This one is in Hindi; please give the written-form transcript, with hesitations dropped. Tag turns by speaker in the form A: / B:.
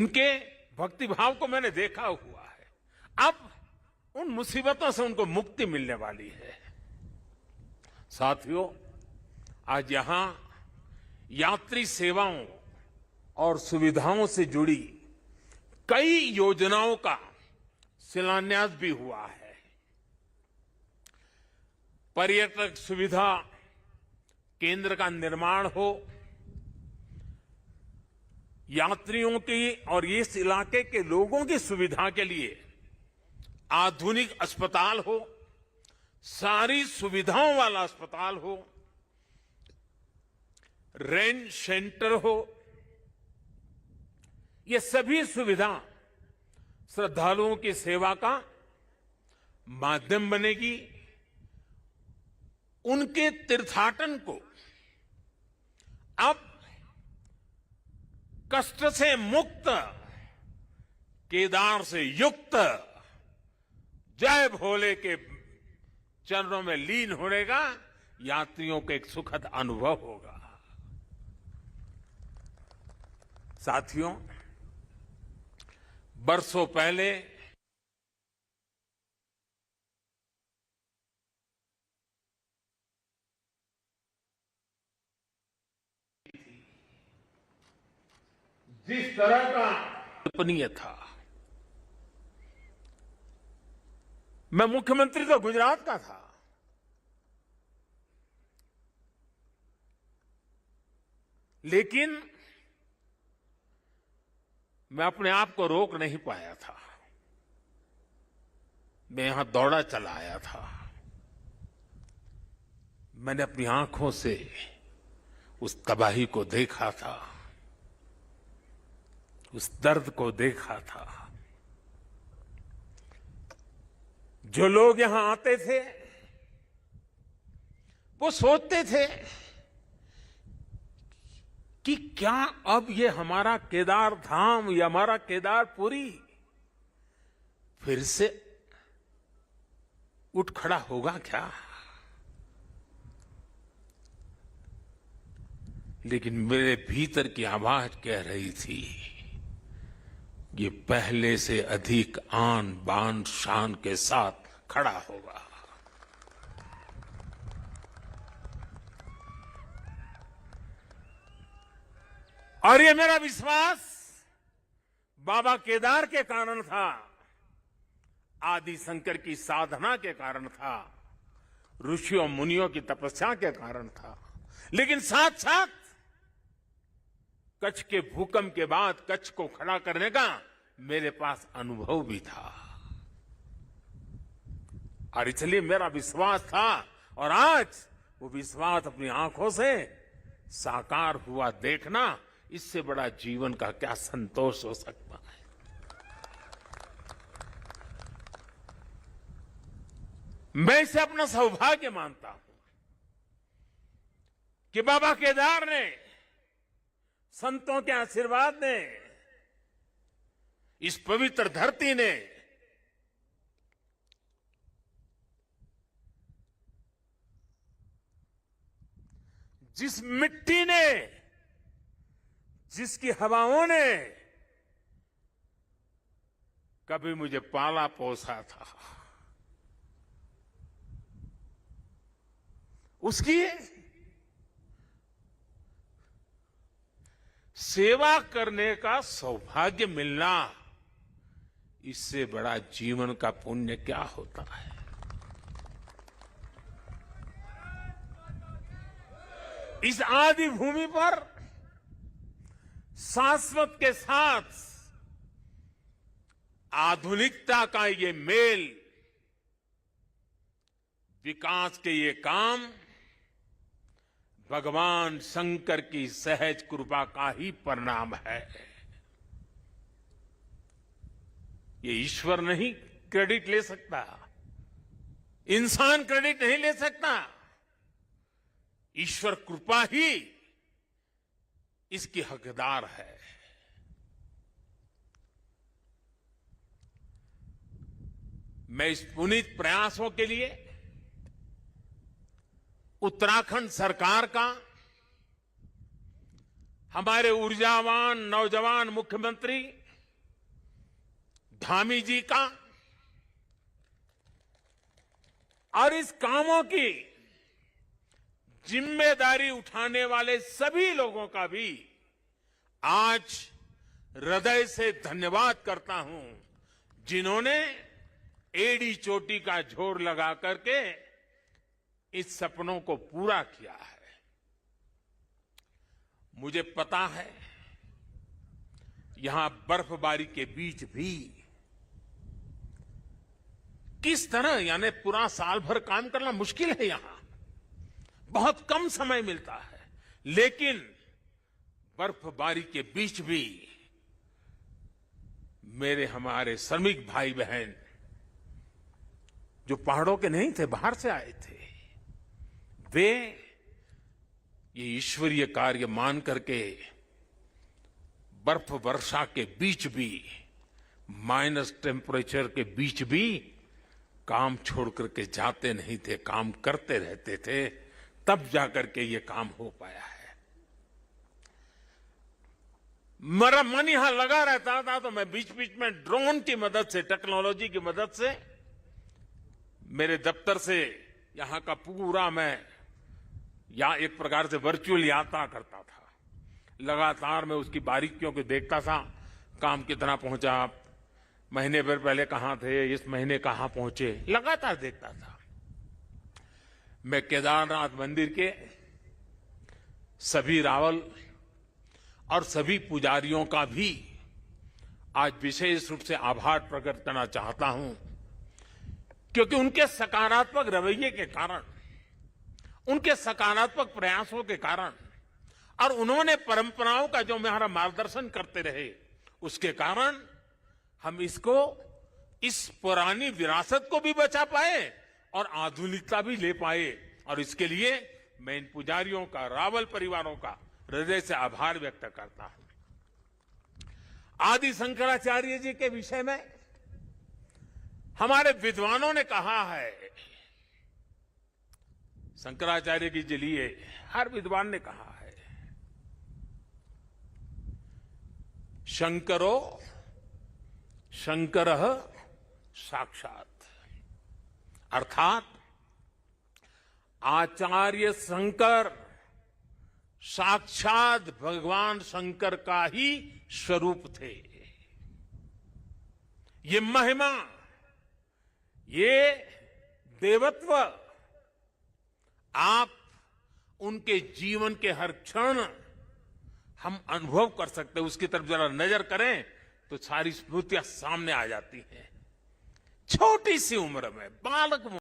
A: उनके भक्तिभाव को मैंने देखा हुआ है। अब उन मुसीबतों से उनको मुक्ति मिलने वाली है। साथियों, आज यहां यात्री सेवाओं और सुविधाओं से जुड़ी कई योजनाओं का शिलान्यास भी हुआ है। पर्यटक सुविधा केंद्र का निर्माण हो, यात्रियों की और इस इलाके के लोगों की सुविधा के लिए आधुनिक अस्पताल हो, सारी सुविधाओं वाला अस्पताल हो, रेंट सेंटर हो, ये सभी सुविधा श्रद्धालुओं की सेवा का माध्यम बनेगी। उनके तीर्थाटन को अब कष्ट से मुक्त, केदार से युक्त, जय भोले के चरणों में लीन होने का यात्रियों को एक सुखद अनुभव होगा। साथियों, बरसों पहले जिस तरह का कल्पनीय था, मैं मुख्यमंत्री तो गुजरात का था, लेकिन मैं अपने आप को रोक नहीं पाया था। मैं यहां दौड़ा चला आया था। मैंने अपनी आंखों से उस तबाही को देखा था, उस दर्द को देखा था। जो लोग यहां आते थे वो सोचते थे कि क्या अब ये हमारा केदार धाम या हमारा केदारपुरी फिर से उठ खड़ा होगा क्या? लेकिन मेरे भीतर की आवाज कह रही थी, ये पहले से अधिक आन बान शान के साथ खड़ा होगा। और ये मेरा विश्वास बाबा केदार के कारण था, आदि शंकर की साधना के कारण था, ऋषियों मुनियों की तपस्या के कारण था, लेकिन साथ साथ कच्छ के भूकंप के बाद कच्छ को खड़ा करने का मेरे पास अनुभव भी था। और इसलिए मेरा विश्वास था, और आज वो विश्वास अपनी आंखों से साकार हुआ देखना, इससे बड़ा जीवन का क्या संतोष हो सकता है। मैं इसे अपना सौभाग्य मानता हूं कि बाबा केदार ने, संतों के आशीर्वाद ने, इस पवित्र धरती ने जिस मिट्टी ने, जिसकी हवाओं ने कभी मुझे पाला पोसा था, उसकी सेवा करने का सौभाग्य मिलना, इससे बड़ा जीवन का पुण्य क्या होता है। इस आदि भूमि पर शाश्वत के साथ आधुनिकता का ये मेल, विकास के ये काम भगवान शंकर की सहज कृपा का ही परिणाम है। ये ईश्वर नहीं क्रेडिट ले सकता, इंसान क्रेडिट नहीं ले सकता, ईश्वर कृपा ही इसकी हकदार है। मैं इस पुनीत प्रयासों के लिए उत्तराखंड सरकार का, हमारे ऊर्जावान नौजवान मुख्यमंत्री धामी जी का और इस कामों की जिम्मेदारी उठाने वाले सभी लोगों का भी आज हृदय से धन्यवाद करता हूं, जिन्होंने एड़ी चोटी का जोर लगा करके इस सपनों को पूरा किया है। मुझे पता है यहां बर्फबारी के बीच भी किस तरह, यानी पूरा साल भर काम करना मुश्किल है, यहां बहुत कम समय मिलता है, लेकिन बर्फबारी के बीच भी हमारे श्रमिक भाई बहन जो पहाड़ों के नहीं थे, बाहर से आए थे, वे ये ईश्वरीय कार्य मान करके बर्फ वर्षा के बीच भी, माइनस टेम्परेचर के बीच भी काम छोड़ करके जाते नहीं थे, काम करते रहते थे, तब जाकर के ये काम हो पाया है। मेरा मन यहां लगा रहता था, तो मैं बीच बीच में ड्रोन की मदद से, टेक्नोलॉजी की मदद से, मेरे दफ्तर से यहां का पूरा मैं एक प्रकार से वर्चुअल यात्रा करता था। लगातार मैं उसकी बारीकियों को देखता था, काम कितना पहुंचा, महीने भर पहले कहां थे, इस महीने कहां पहुंचे, लगातार देखता था। मैं केदारनाथ मंदिर के सभी रावल और सभी पुजारियों का भी आज विशेष रूप से आभार प्रकट करना चाहता हूं, क्योंकि उनके सकारात्मक रवैये के कारण, उनके सकारात्मक प्रयासों के कारण और उन्होंने परंपराओं का जो हमारा मार्गदर्शन करते रहे, उसके कारण हम इस पुरानी विरासत को भी बचा पाए और आधुनिकता भी ले पाए। और इसके लिए मैं इन पुजारियों का, रावल परिवारों का हृदय से आभार व्यक्त करता हूं। आदि शंकराचार्य जी के विषय में हमारे विद्वानों ने कहा है, शंकराचार्य जी के लिए हर विद्वान ने कहा है, शंकरो शंकरः साक्षात, अर्थात आचार्य शंकर साक्षात भगवान शंकर का ही स्वरूप थे। ये महिमा, ये देवत्व आप उनके जीवन के हर क्षण हम अनुभव कर सकते हैं। उसकी तरफ जरा नजर करें तो सारी स्मृतियां सामने आ जाती हैं। छोटी सी उम्र में, बालक